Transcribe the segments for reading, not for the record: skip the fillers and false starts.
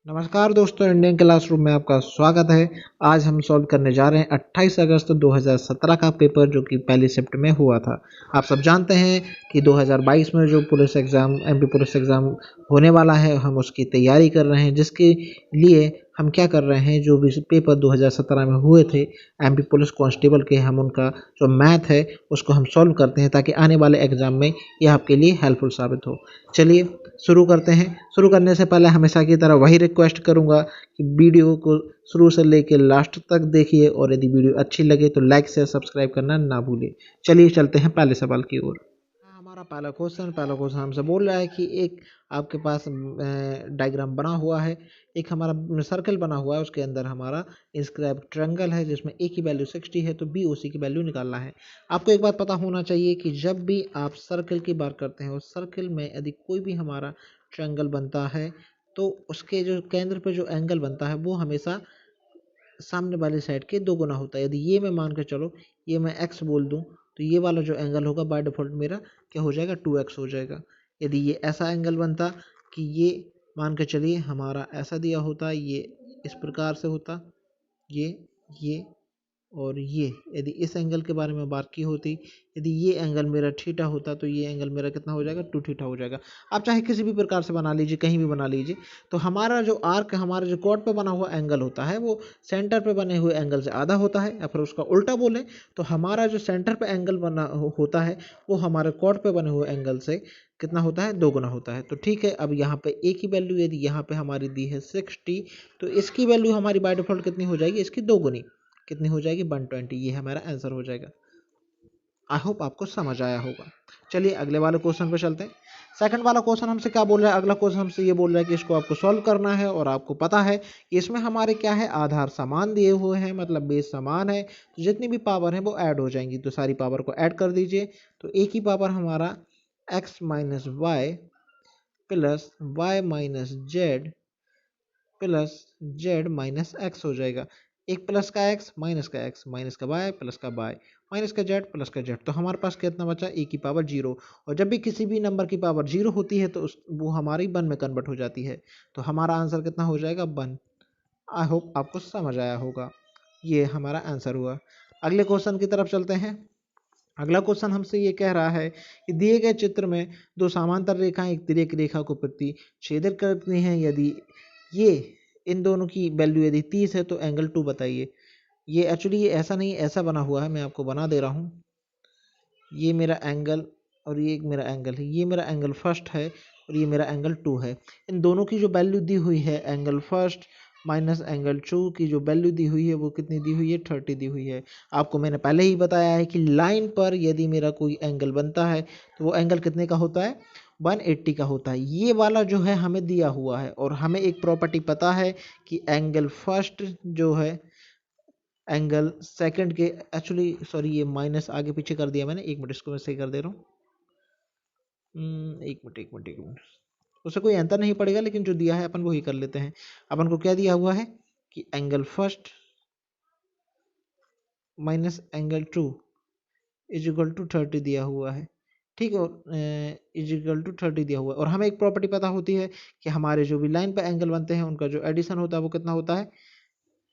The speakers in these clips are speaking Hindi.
नमस्कार दोस्तों, इंडियन क्लासरूम में आपका स्वागत है। आज हम सॉल्व करने जा रहे हैं 28 अगस्त 2017 का पेपर जो कि पहली शिफ्ट में हुआ था। आप सब जानते हैं कि 2022 में जो police exam MP police exam होने वाला है, हम उसकी तैयारी कर रहे हैं, जिसके लिए हम क्या कर रहे हैं, जो भी पेपर 2017 में हुए थे एमपी पुलिस कांस्टेबल के, हम उनका जो मैथ है उसको हम सॉल्व करते हैं ताकि आने वाले एग्ज़ाम में यह आपके लिए हेल्पफुल साबित हो। चलिए शुरू करते हैं। शुरू करने से पहले हमेशा की तरह वही रिक्वेस्ट करूंगा कि वीडियो को शुरू से लेकर लास्ट तक देखिए और यदि वीडियो अच्छी लगे तो लाइक शेयर सब्सक्राइब करना ना भूलिए। चलिए चलते हैं पहले सवाल की ओर। हमारा पहला क्वेश्चन हमसे बोल रहा है कि एक आपके पास डायग्राम बना हुआ है, एक हमारा सर्कल बना हुआ है, उसके अंदर हमारा इंस्क्राइब ट्रायंगल है जिसमें ए की वैल्यू 60 है, तो बी ओ सी की वैल्यू निकालना है। आपको एक बात पता होना चाहिए कि जब भी आप सर्कल की बात करते हैं उस सर्कल में यदि कोई भी हमारा ट्रायंगल बनता है तो उसके जो केंद्र पे जो एंगल बनता है वो हमेशा सामने वाली साइड के दो गुना होता है। यदि ये मैं मान के चलो, ये मैं x बोल दूं, तो ये वाला जो एंगल होगा बाय डिफॉल्ट मेरा क्या हो जाएगा, 2x हो जाएगा। यदि ये ऐसा एंगल बनता कि ये मान के चलिए हमारा ऐसा दिया होता, ये इस प्रकार से होता, ये और ये, यदि इस एंगल के बारे में बात की होती, यदि ये एंगल मेरा थीटा होता तो ये एंगल मेरा कितना हो जाएगा, 2 थीटा हो जाएगा। आप चाहे किसी भी प्रकार से बना लीजिए, कहीं भी बना लीजिए। तो हमारा जो आर्क, हमारा जो कॉर्ड पे बना हुआ एंगल होता है वो सेंटर पे बने हुए एंगल से आधा होता है, या फिर उसका उल्टा बोलें तो हमारा जो सेंटर पे एंगल बना होता है वो हमारे कॉर्ड पे बने हुए एंगल से कितना होता है, 2 गुना होता है। तो ठीक है, अब यहाँ पे ए की वैल्यू यदि यहाँ पे हमारी दी है 60, तो इसकी वैल्यू हमारी बाय डिफॉल्ट कितनी हो जाएगी, इसकी 2 गुनी कितनी हो जाएगी, 120। ये हमारा आंसर हो जाएगा। आई होप आपको समझ आया होगा। चलिए अगले वाले क्वेश्चन पे चलते हैं। सेकंड वाला क्वेश्चन हमसे क्या बोल रहा है, अगला क्वेश्चन हमसे ये बोल रहा है कि इसको आपको सॉल्व करना है और आपको पता है कि इसमें हमारे क्या है, आधार समान दिए हुए हैं, मतलब बेस समान है, तो जितनी भी पावर है वो ऐड हो जाएंगी। तो सारी पावर को ऐड कर दीजिए, तो ए की पावर हमारा x minus y plus y minus z plus z minus x हो जाएगा। एक प्लस का एक्स, माइनस का एक्स, माइनस का वाई, प्लस का वाई, माइनस का जेड, प्लस का जेड। तो हमारे पास कितना बचा, ए की पावर 0। और जब भी किसी भी नंबर की पावर 0 होती है तो वो हमारी 1 में कन्वर्ट हो जाती है। तो हमारा आंसर कितना हो जाएगा, 1। आई होप आपको समझ आया होगा। ये हमारा आंसर हुआ। अगले क्वेश्चन की तरफ चलते हैं। अगला क्वेश्चन हमसे ये कह रहा है कि दिए गए चित्र में दो समांतर रेखाएं एक तिर्यक रेखा को प्रतिच्छेदित करती हैं। यदि ये इन दोनों की वैल्यू यदि 30 है तो एंगल 2 बताइए। ये एक्चुअली ये ऐसा नहीं, ऐसा बना हुआ है, मैं आपको बना दे रहा हूँ। ये मेरा एंगल और ये एक मेरा एंगल है, ये मेरा एंगल फर्स्ट है और ये मेरा एंगल 2 है। इन दोनों की जो वैल्यू दी हुई है, एंगल फर्स्ट माइनस एंगल 2 की जो वैल्यू दी हुई है वो कितनी दी हुई है, 30 दी हुई है। आपको मैंने पहले ही बताया है कि लाइन पर यदि मेरा कोई एंगल बनता है तो वो एंगल कितने का होता है, 180 का होता है। ये वाला जो है हमें दिया हुआ है और हमें एक प्रॉपर्टी पता है कि एंगल फर्स्ट जो है एंगल सेकंड के, एक्चुअली सॉरी ये माइनस आगे पीछे कर दिया मैंने, एक मिनट इसको मैं सही कर दे रहा हूँ। एक मिनट उससे कोई अंतर नहीं पड़ेगा, लेकिन जो दिया है अपन वही कर लेते हैं। अपन को क्या दिया हुआ है कि angle first minus angle 2 is equal to 30 दिया हुआ है, ठीक है, इज इक्वल टू 30 दिया हुआ है। और हमें एक प्रॉपर्टी पता होती है कि हमारे जो भी लाइन पे एंगल बनते हैं उनका जो एडिशन होता है वो कितना होता है,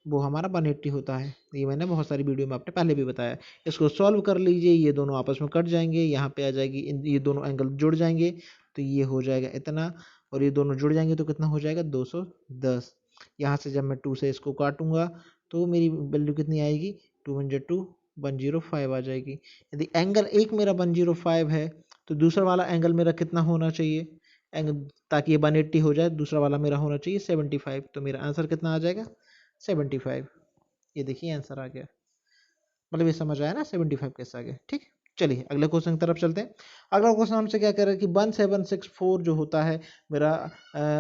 वो हमारा 180 होता है। ये मैंने बहुत सारी वीडियो में आपने पहले भी बताया। इसको सॉल्व कर लीजिए, ये दोनों आपस में कट जाएंगे, यहाँ पे आ जाएगी, ये दोनों एंगल जुड़ जाएंगे तो ये हो जाएगा इतना, और ये दोनों जुड़ जाएंगे तो कितना हो जाएगा, 210। यहाँ से जब मैं 2 से इसको काटूंगा तो मेरी वैल्यू कितनी आएगी, 2 वन जा 2, 105 आ जाएगी। यदि एंगल एक मेरा 105 है तो दूसरा वाला एंगल मेरा कितना होना चाहिए, एंगल, ताकि ये 180 हो जाए, दूसरा वाला मेरा होना चाहिए 75। तो मेरा आंसर कितना आ जाएगा, 75। ये देखिए आंसर आ गया, मतलब ये समझ आया ना 75 कैसे आ गया। ठीक, चलिए अगले क्वेश्चन की तरफ चलते हैं। अगला क्वेश्चन हमसे क्या कह रहा है कि 1764 जो होता है मेरा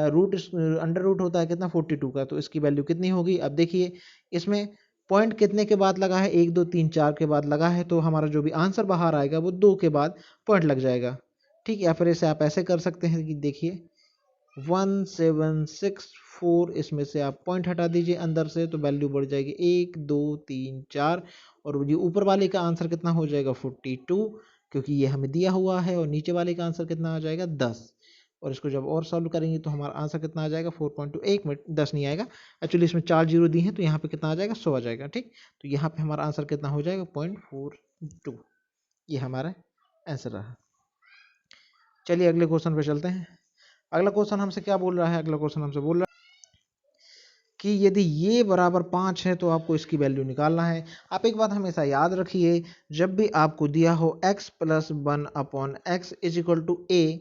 रूट, अंडर रूट होता है कितना, 42 का, तो इसकी वैल्यू कितनी होगी। अब देखिए इसमें पॉइंट कितने के बाद लगा है, 1 2 3 4 के बाद लगा है, तो हमारा जो भी आंसर बाहर आएगा वो 2 के बाद पॉइंट लग जाएगा। ठीक, या फिर इसे आप ऐसे कर सकते हैं कि देखिए 1764, इसमें से आप पॉइंट हटा दीजिए अंदर से तो वैल्यू बढ़ जाएगी 1 2 3 4, और ये ऊपर वाले का आंसर कितना हो जाएगा 42, क्योंकि ये हमें दिया हुआ है, और नीचे वाले का आंसर कितना आ जाएगा 10। और इसको जब और सॉल्व करेंगे तो हमारा आंसर कितना आ जाएगा 4.2। 1 मिनट, 10 नहीं आएगा एक्चुअली, इसमें 4 जीरो दी हैं तो यहाँ पे कितना आ जाएगा 100 आ जाएगा। ठीक, तो यहाँ पे हमारा आंसर कितना हो जाएगा 0.42। ये हमारा आंसर रहा। चलिए अगले क्वेश्चन पे चलते हैं। अगला क्वेश्चन हमसे क्या बोल रहा है, अगला क्वेश्चन हमसे बोल रहा है कि यदि ये बराबर 5 है तो आपको इसकी वैल्यू निकालना है। आप एक बात हमेशा याद रखिए, जब भी आपको दिया हो x plus 1/x is equal to a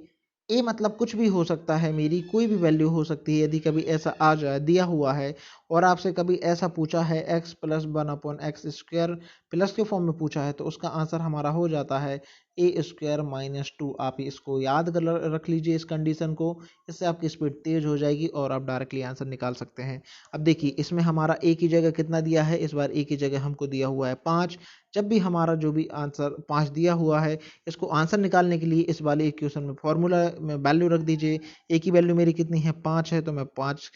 मतलब कुछ भी हो सकता है, मेरी कोई भी वैल्यू हो सकती है। यदि कभी ऐसा आ जाए दिया हुआ है और आपसे कभी ऐसा पूछा है x प्लस 1/x² प्लस के फॉर्म में पूछा है, तो उसका आंसर हमारा हो जाता है a² - 2। आप इसको याद कर रख लीजिए इस कंडीशन को, इससे आपकी स्पीड तेज हो जाएगी और आप डायरेक्टली आंसर निकाल सकते हैं। अब देखिए इसमें हमारा ए की जगह कितना दिया है, इस बार ए की जगह हमको दिया हुआ है 5। जब भी हमारा जो भी आंसर 5 दिया हुआ है, इसको आंसर निकालने के लिए इस वाले इक्वेशन में फॉर्मूला में वैल्यू रख दीजिए। ए की वैल्यू मेरी कितनी है 5 है, तो मैं 5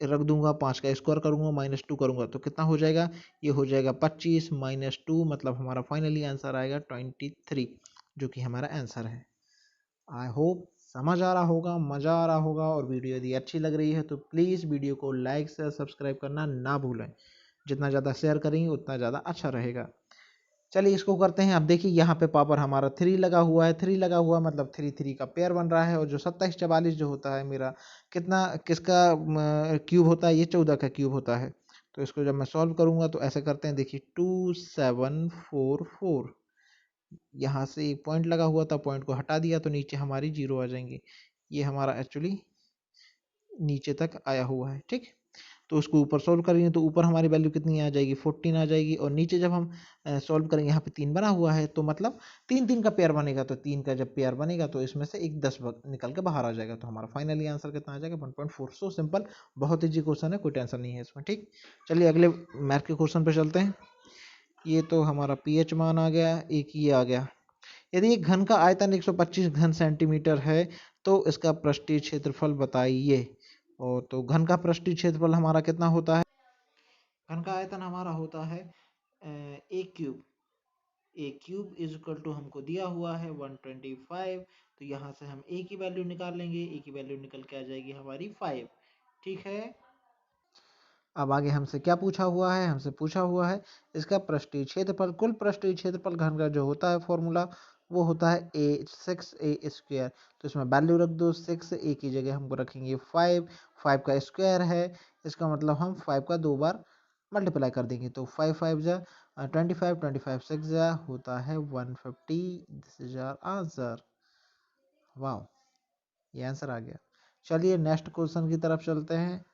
रख दूंगा, 5 का स्क्वायर करूंगा -2 करूंगा तो कितना हो जाएगा, ये हो जाएगा 25 -2 मतलब हमारा फाइनली आंसर आएगा 23, जो कि हमारा आंसर है। आई होप समझ आ रहा होगा, मज़ा आ रहा होगा, और वीडियो यदि अच्छी लग रही है तो प्लीज़ वीडियो को लाइक से सब्सक्राइब करना ना भूलें। जितना ज़्यादा शेयर करेंगे उतना ज़्यादा अच्छा रहेगा। चलिए इसको करते हैं। अब देखिए यहाँ पे पावर हमारा 3 लगा हुआ है, 3 लगा हुआ मतलब 3 3 का पेयर बन रहा है, और जो 27 44 जो होता है मेरा कितना किसका क्यूब होता है, ये 14 का क्यूब होता है। तो इसको जब मैं सॉल्व करूँगा तो ऐसे करते हैं, देखिए 2744, यहाँ से एक पॉइंट लगा हुआ था, पॉइंट को हटा दिया तो नीचे हमारी जीरो आ जाएंगे। ये हमारा एक्चुअली नीचे तक आया हुआ है। ठीक, तो उसको ऊपर सॉल्व करेंगे तो ऊपर हमारी वैल्यू कितनी आ जाएगी 14 आ जाएगी, और नीचे जब हम सॉल्व करेंगे यहाँ पे 3 बना हुआ है, तो मतलब 3 3 का पेयर बनेगा, तो 3 का जब पेयर बनेगा तो इसमें से एक 10 निकल के बाहर आ जाएगा, तो हमारा फाइनली आंसर कितना आ जाएगा 1.4। सो सिंपल, बहुत ईजी क्वेश्चन है, कोई टेंशन नहीं है इसमें। ठीक, चलिए अगले मैथ के क्वेश्चन पे चलते हैं। ये तो हमारा पीएच मान आ गया, एक ये आ गया। यदि एक घन का आयतन 125 घन सेंटीमीटर है तो इसका पृष्ठीय क्षेत्रफल बताइए। और तो घन का पृष्ठीय क्षेत्रफल हमारा कितना होता है, घन का आयतन हमारा होता है a cube. A cube is equal to हमको दिया हुआ है 125, तो यहाँ से हम ए की वैल्यू निकाल लेंगे, ए की वैल्यू निकल के आ जाएगी हमारी 5। ठीक है, अब आगे हमसे क्या पूछा हुआ है, हमसे पूछा हुआ है इसका पृष्ठीय क्षेत्रफल। कुल पृष्ठीय क्षेत्रफल घन का जो होता है फॉर्मूला, वो होता है a6a²। तो इसमें वैल्यू रख दो 6, a की जगह हमको रखेंगे 5, 5 का स्क्वायर है, इसका मतलब हम 5 का 2 बार मल्टीप्लाई कर देंगे, तो 5 5 जा 25, 25 6 जा होता है 150। This is our answer. वाह, ये आंसर आ गया। चलिए नेक्स्ट क्वेश्चन की तरफ चलते हैं।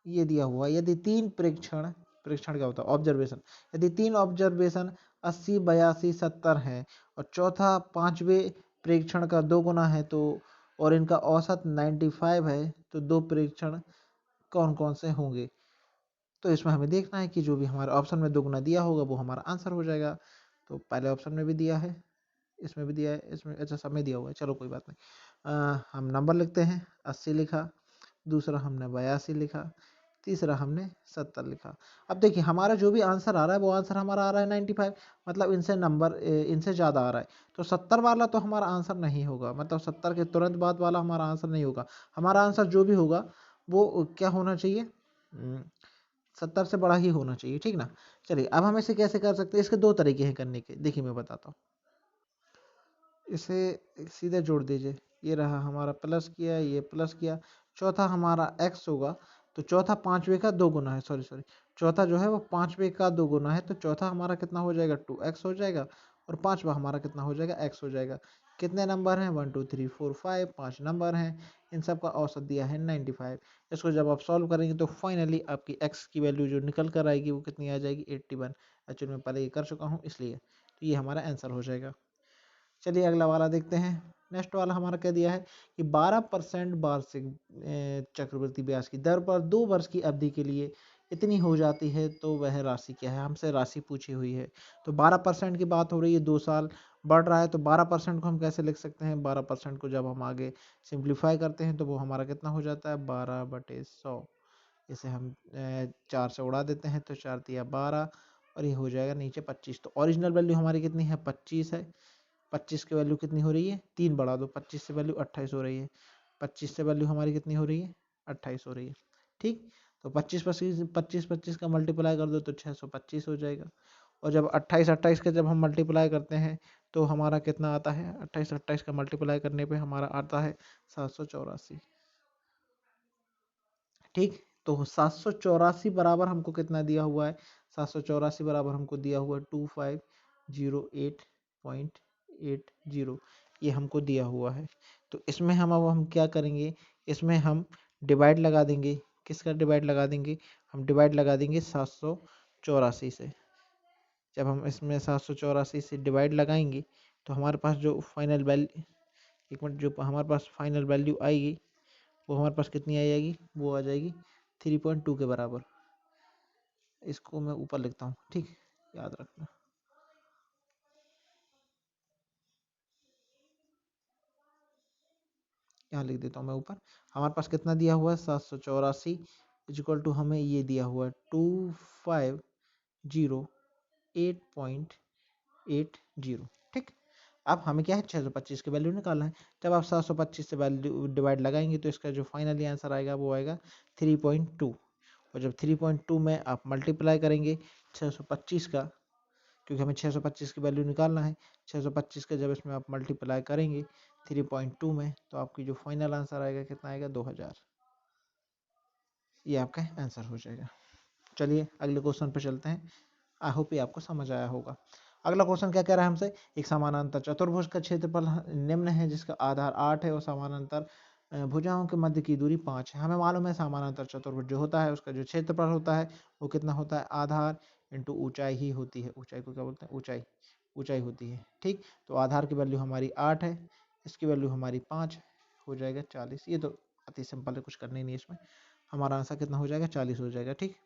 ये दिया हुआ, यदि 3 प्रेक्षण, प्रेक्षण क्या होता है ऑब्जर्वेशन, यदि 3 ऑब्जर्वेशन 80 82 70 है और चौथा पांचवें प्रेक्षण का 2 गुना है, तो और इनका औसत 95 है, तो 2 प्रेक्षण कौन कौन से होंगे। तो इसमें हमें देखना है कि जो भी हमारे ऑप्शन में 2 गुना दिया होगा वो हमारा आंसर हो जाएगा। तो पहले ऑप्शन में भी दिया है, इसमें भी दिया है, इसमें अच्छा सब में दिया हुआ है, चलो कोई बात नहीं। हम नंबर लिखते हैं, 80 लिखा, दूसरा हमने 82 लिखा, तीसरा हमने 70 लिखा। अब देखिए हमारा जो भी आंसर आ रहा है वो आंसर हमारा आ रहा है 95, मतलब इनसे नंबर इनसे ज़्यादा आ रहा है, तो 70 वाला तो हमारा आंसर नहीं होगा, मतलब 70 के तुरंत बाद वाला हमारा आंसर नहीं होगा। हमारा आंसर जो भी होगा वो क्या होना चाहिए, 70 से बड़ा ही होना चाहिए। ठीक ना, चलिए अब हम इसे कैसे कर सकते हैं, इसके 2 तरीके हैं करने के, देखिए मैं बताता हूँ। इसे सीधे जोड़ दीजिए, ये रहा हमारा प्लस किया, ये प्लस किया, चौथा हमारा x होगा, तो चौथा पांचवे का 2 गुना है, सॉरी सॉरी, चौथा जो है वो पांचवे का 2 गुना है, तो चौथा हमारा कितना हो जाएगा 2x हो जाएगा, और पांचवा हमारा कितना हो जाएगा x हो जाएगा। कितने नंबर हैं 1 2 3 4 5, 5 नंबर हैं, इन सब का औसत दिया है 95। इसको जब आप सॉल्व करेंगे तो फाइनली आपकी x की वैल्यू जो निकल कर आएगी वो कितनी आ जाएगी 81। एक्चुअली मैं पहले ये कर चुका हूँ इसलिए, तो ये हमारा आंसर हो जाएगा। चलिए अगला वाला देखते हैं। नेक्स्ट वाला हमारा क्या दिया है कि 12% वार्षिक चक्रवृद्धि ब्याज की दर पर 2 वर्ष की अवधि के लिए इतनी हो जाती है, तो वह राशि क्या है, हमसे राशि पूछी हुई है। तो 12% की बात हो रही है, 2 साल बढ़ रहा है, तो 12% को हम कैसे लिख सकते हैं, 12% को जब हम आगे सिंप्लीफाई करते हैं तो वो हमारा कितना हो जाता है 12/100। इसे हम 4 से उड़ा देते हैं, तो 4 तिया 12, और ये हो जाएगा नीचे 25। तो ओरिजिनल वैल्यू हमारी कितनी है 25 है, 25 की वैल्यू कितनी हो रही है, 3 बढ़ा दो, 25 से वैल्यू 28 हो रही है, 25 से वैल्यू हमारी कितनी हो रही है, 28 हो रही है। ठीक, तो 25 का मल्टीप्लाई कर दो तो 625 हो जाएगा। और जब 28 के जब हम मल्टीप्लाई करते हैं तो हमारा कितना आता है, 28 का मल्टीप्लाई करने पे हमारा आता है 784। ठीक, तो 784 बराबर हमको कितना दिया हुआ है, 784 बराबर हमको दिया हुआ है 2508.80, ये हमको दिया हुआ है। तो इसमें हम क्या करेंगे, इसमें हम डिवाइड लगा देंगे, किसका डिवाइड लगा देंगे, हम डिवाइड लगा देंगे 784 से। जब हम इसमें 784 से डिवाइड लगाएंगे तो हमारे पास जो फाइनल वैल्यू, एक मिनट, जो हमारे पास फाइनल वैल्यू आएगी वो हमारे पास कितनी आ जाएगी, वो आ जाएगी 3.2 के बराबर। इसको मैं ऊपर लिखता हूँ, ठीक, याद रखना। यहाँ लिख देता हूँ मैं ऊपर, हमारे पास कितना दिया हुआ है 784 इक्वल टू हमें ये दिया हुआ है 2508.80। ठीक, अब हमें क्या है 625 की वैल्यू निकालना है। जब आप 725 से वैल्यू डिवाइड लगाएंगे तो इसका जो फाइनली आंसर आएगा वो आएगा 3.2। और जब 3.2 में आप मल्टीप्लाई करेंगे 625 का, क्योंकि हमें 625 की वैल्यू निकालना है, 625 का जब इसमें आप मल्टीप्लाई करेंगे 3.2 में तो आपकी जो फाइनल आंसर आएगा कितना आएगा, 2000। ये आपका आंसर हो जाएगा। चलिए अगले क्वेश्चन पे चलते हैं। आई होप ये आपको समझ आया होगा। अगला क्वेश्चन क्या कह रहा है हमसे, एक समानांतर चतुर्भुज का क्षेत्रफल निम्न है जिसका आधार 8 है और समानांतर भुजाओं के मध्य की दूरी 5 है। हमें मालूम है समानांतर चतुर्भुज जो होता है उसका जो क्षेत्रफल होता है वो कितना होता है, आधार इंटू ऊंचाई ही होती है। ऊंचाई को क्या बोलते हैं, ऊंचाई, ऊंचाई होती है। ठीक, तो आधार की वैल्यू हमारी 8 है, इसकी वैल्यू हमारी 5 हो जाएगा 40। ये तो अति सिंपल है, कुछ करने ही नहीं इसमें। हमारा आंसर कितना हो जाएगा, 40 हो जाएगा। ठीक,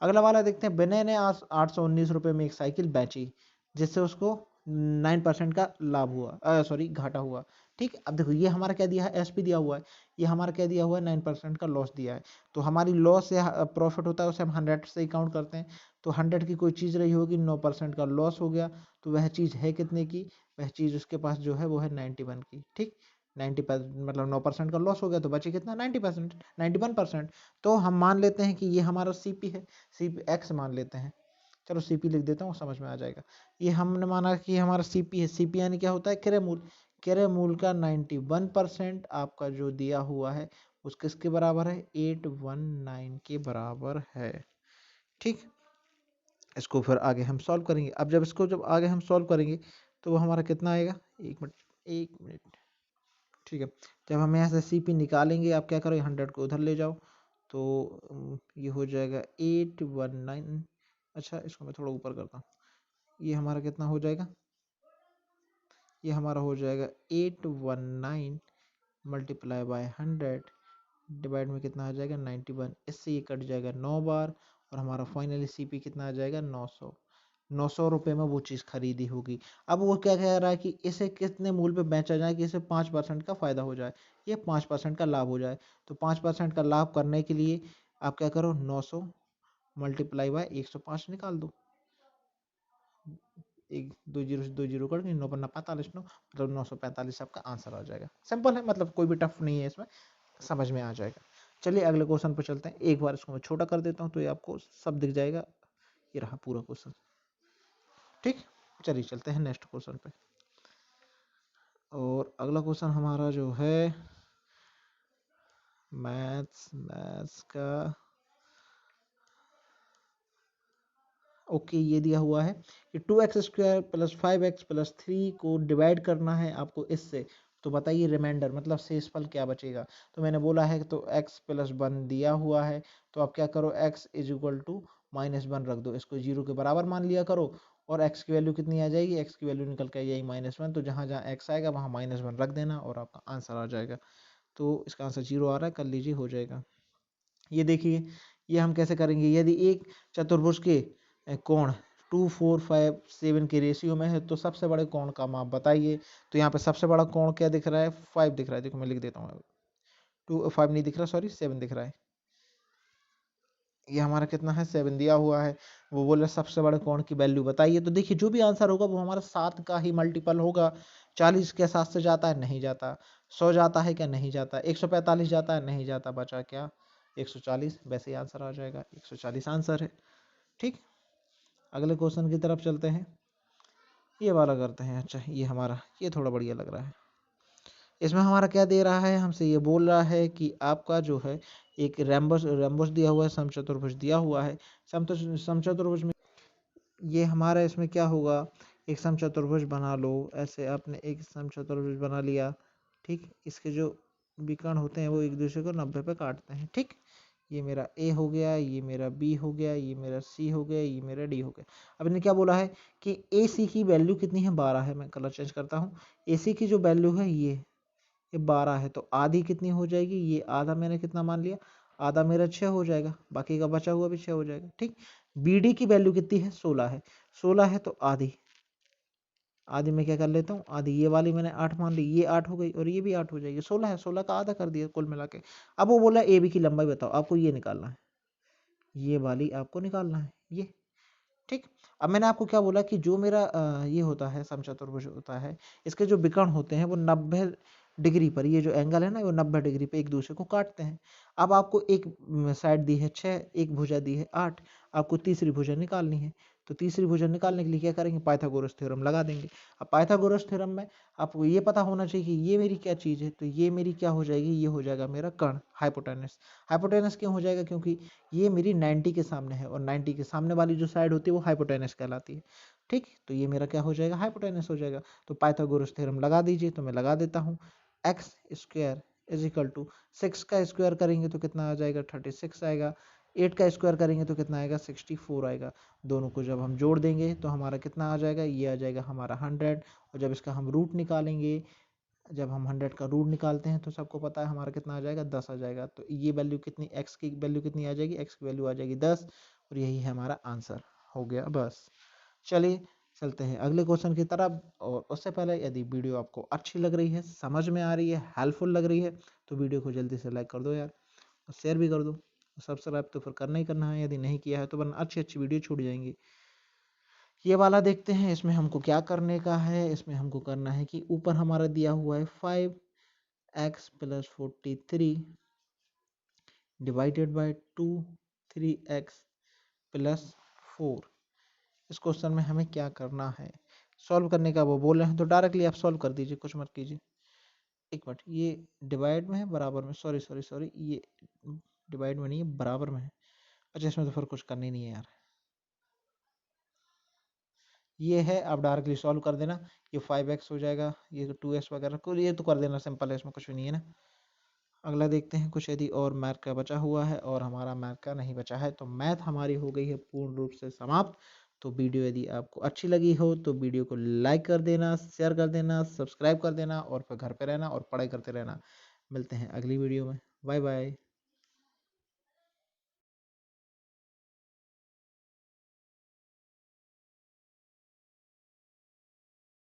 अगला वाला देखते हैं। विनय ने आज 819 रुपये में एक साइकिल बेची जिससे उसको 9% का लाभ हुआ, सॉरी घाटा हुआ। ठीक, अब देखो ये हमारा क्या दिया है, एसपी दिया हुआ है, ये हमारा क्या दिया हुआ है, 9% का लॉस दिया है। तो हमारी लॉस या प्रॉफिट होता है उसे हम 100 से ही काउंट करते हैं। तो 100 की कोई चीज़ रही होगी, 9% का लॉस हो गया, तो वह चीज़ है कितने की, वह चीज़ उसके पास जो है वो है 91 की। ठीक, 90% मतलब 9% का लॉस हो गया तो बचे कितना, 90%, 91%। तो हम मान लेते हैं कि ये हमारा सीपी है, सीपी एक्स मान लेते हैं। चलो सीपी लिख देता हूँ, समझ में आ जाएगा। ये हमने माना कि हमारा सीपी है, सीपी यानी क्या होता है, क्रय मूल। क्रय मूल का 91% आपका जो दिया हुआ है उस किसके बराबर है, 819 के बराबर है। ठीक, इसको फिर आगे हम सॉल्व करेंगे। अब जब इसको जब आगे हम सॉल्व करेंगे तो वो हमारा कितना आएगा, एक मिनट, एक मिनट। ठीक है, जब हम यहाँ से सीपी निकालेंगे, आप क्या करो 100 को उधर ले जाओ तो ये हो जाएगा 819। अच्छा, इसको मैं थोड़ा ऊपर करता हूँ, ये हमारा कितना हो जाएगा, ये हमारा हो जाएगा 819 मल्टीप्लाई बाय 100 डिवाइड में कितना आ जाएगा 91। इससे ये कट जाएगा 9 बार और हमारा फाइनली सीपी कितना आ जाएगा 900। 900 रुपये में वो चीज़ खरीदी होगी। अब वो क्या कह रहा है कि इसे कितने मूल्य पे बेचा जाए कि इसे 5% का फायदा हो जाए, ये 5% का लाभ हो जाए। तो 5% का लाभ करने के लिए आप क्या करो, 900 मल्टीप्लाई बाय 105 निकाल दो। एक दो जीरो से दो जीरो कट, 9×45, मतलब 945 आपका आंसर आ जाएगा। सिंपल है, मतलब कोई भी टफ नहीं है, इसमें समझ में आ जाएगा। चलिए अगले क्वेश्चन पर चलते हैं। एक बार इसको मैं छोटा कर देता हूँ तो ये आपको सब दिख जाएगा। ये रहा पूरा क्वेश्चन। ठीक, चलिए चलते हैं नेक्स्ट क्वेश्चन पे। और अगला क्वेश्चन हमारा जो है मैथ्स का, ओके, ये दिया हुआ है कि 2x² + 5x + 3 को डिवाइड करना है आपको इससे। तो बताइए रिमाइंडर मतलब शेषफल क्या बचेगा। तो मैंने बोला है तो x + 1 दिया हुआ है, तो आप क्या करो, x = -1 रख दो, इसको 0 के बराबर मान लिया करो। और x की वैल्यू कितनी आ जाएगी, x की वैल्यू निकल के यही -1, तो जहाँ जहाँ x आएगा वहाँ -1 रख देना और आपका आंसर आ जाएगा। तो इसका आंसर 0 आ रहा है, कर लीजिए, हो जाएगा। ये देखिए, ये हम कैसे करेंगे, यदि एक चतुर्भुज के कोण 2, 4, 5, 7 के रेशियो में है तो सबसे बड़े कोण का माप बताइए। तो यहाँ पे सबसे बड़ा कोण क्या दिख रहा है, 5 दिख रहा है। देखो मैं लिख देता हूँ, 5 नहीं दिख रहा, सॉरी 7 दिख रहा है। ये हमारा कितना है 7 दिया हुआ है। वो बोले सबसे बड़े कोण की वैल्यू बताइए। तो देखिए जो भी आंसर होगा वो हमारा 7 का ही मल्टीपल होगा। 40 क्या 7 से जाता है? नहीं जाता। 100 जाता है क्या? नहीं जाता। 145 जाता है? नहीं जाता। बचा क्या? 140। वैसे ही आंसर आ जाएगा, 140 आंसर है। ठीक, अगले क्वेश्चन की तरफ चलते हैं। ये वाला करते हैं। अच्छा ये हमारा, ये थोड़ा बढ़िया लग रहा है। इसमें हमारा क्या दे रहा है? हमसे ये बोल रहा है कि आपका जो है एक रैम्बस रैम्बस दिया हुआ है, समचतुर्भुज दिया हुआ है। समचतुर्भुज में ये हमारा इसमें क्या होगा? एक समचतुर्भुज बना लो। ऐसे आपने एक समचतुर्भुज बना लिया। ठीक, इसके जो विकर्ण होते हैं वो एक दूसरे को 90 पे काटते हैं। ठीक, ये मेरा ए हो गया, ये मेरा बी हो गया, ये मेरा सी हो गया, ये मेरा डी हो गया। अब इन्हें क्या बोला है कि ए सी की वैल्यू कितनी है? 12 है। मैं कलर चेंज करता हूँ। ए सी की जो वैल्यू है ये 12 है। तो आधी कितनी हो जाएगी? ये आधा मैंने कितना मान लिया? आधा मेरा 6 हो जाएगा, बाकी का बचा हुआ भी 6 हो जाएगा। ठीक, बी डी की वैल्यू कितनी है? 16 है। 16 है तो आधी, आधी में क्या कर लेता हूँ? आधी ये वाली मैंने 8 मान ली, ये 8 हो गई और ये भी 8 हो जाएगी। 16 है, 16 का आधा कर दिया कुल मिला के। अब वो बोला ए बी की लंबाई बताओ। आपको ये निकालना है, ये वाली आपको निकालना है ये। ठीक, अब मैंने आपको क्या बोला कि जो मेरा ये होता है समचतुर्भुज होता है, इसके जो विकर्ण होते हैं वो 90 डिग्री पर, ये जो एंगल है ना वो 90 डिग्री पे एक दूसरे को काटते हैं। अब आपको एक साइड दी है 6, एक भुजा दी है 8, आपको तीसरी भुजा निकालनी है। तो तीसरी भुजा निकालने के लिए क्या करेंगे? पाइथागोरस थ्योरम लगा देंगे। अब पाइथागोरस थ्योरम में आपको ये पता होना चाहिए कि ये मेरी क्या चीज़ है। तो ये मेरी क्या हो जाएगी? ये हो जाएगा मेरा कर्ण, हाइपोटेनस। हाइपोटेनस क्यों हो जाएगा? क्योंकि ये मेरी 90 के सामने है और 90 के सामने वाली जो साइड होती है वो हाइपोटेनस कहलाती है। ठीक, तो ये मेरा क्या हो जाएगा? हाइपोटेनस हो जाएगा। तो पाइथागोरस थ्योरम लगा दीजिए। तो मैं लगा देता हूँ। X square is equal to 6 का स्क्वायर करेंगे तो कितना आ जाएगा? 36 आएगा। 8 का स्क्वायर करेंगे तो कितना आएगा? 64 आएगा। दोनों को जब हम जोड़ देंगे तो हमारा कितना आ जाएगा? ये आ जाएगा हमारा 100। और जब इसका हम रूट निकालेंगे, जब हम 100 का रूट निकालते हैं तो सबको पता है हमारा कितना आ जाएगा? 10 आ जाएगा। तो ये वैल्यू कितनी, एक्स की वैल्यू कितनी आ जाएगी? एक्स की वैल्यू आ जाएगी 10 और यही है हमारा आंसर। हो गया बस। चलिए चलते हैं अगले क्वेश्चन की तरफ। और उससे पहले यदि वीडियो आपको अच्छी लग रही है, समझ में आ रही है, हेल्पफुल लग रही है तो वीडियो को जल्दी से लाइक कर दो यार, और शेयर भी कर दो। सब्सक्राइब तो फिर करना ही करना है, यदि नहीं किया है तो वरना अच्छी अच्छी वीडियो छूट जाएंगी। ये वाला देखते हैं, इसमें हमको क्या करने का है। इसमें हमको करना है कि ऊपर हमारा दिया हुआ है 5x + 43 डिवाइडेड बाय 2 3x + 4। इस क्वेश्चन में हमें क्या करना है? सॉल्व करने का वो बोल रहे हैं तो डायरेक्टली आप सॉल्व कर दीजिए, कुछ मत कीजिए। एक मिनट, ये डिवाइड में है बराबर में? सॉरी सॉरी सॉरी, ये डिवाइड में नहीं है, बराबर में है। अच्छा इसमें तो फिर कुछ करना ही नहीं है यार। ये है, आप डायरेक्टली सॉल्व कर देना। ये 5x हो जाएगा, ये 2x वगैरह को ये तो कर देना, सिंपल है, इसमें कुछ भी नहीं है ना। अगला देखते हैं कुछ यदि और मैथ का बचा हुआ है, और हमारा मैथ का नहीं बचा है तो मैथ हमारी हो गई है पूर्ण रूप से समाप्त। तो वीडियो यदि आपको अच्छी लगी हो तो वीडियो को लाइक कर देना, शेयर कर देना, सब्सक्राइब कर देना और फिर घर पे रहना और पढ़ाई करते रहना। मिलते हैं अगली वीडियो में। Bye bye.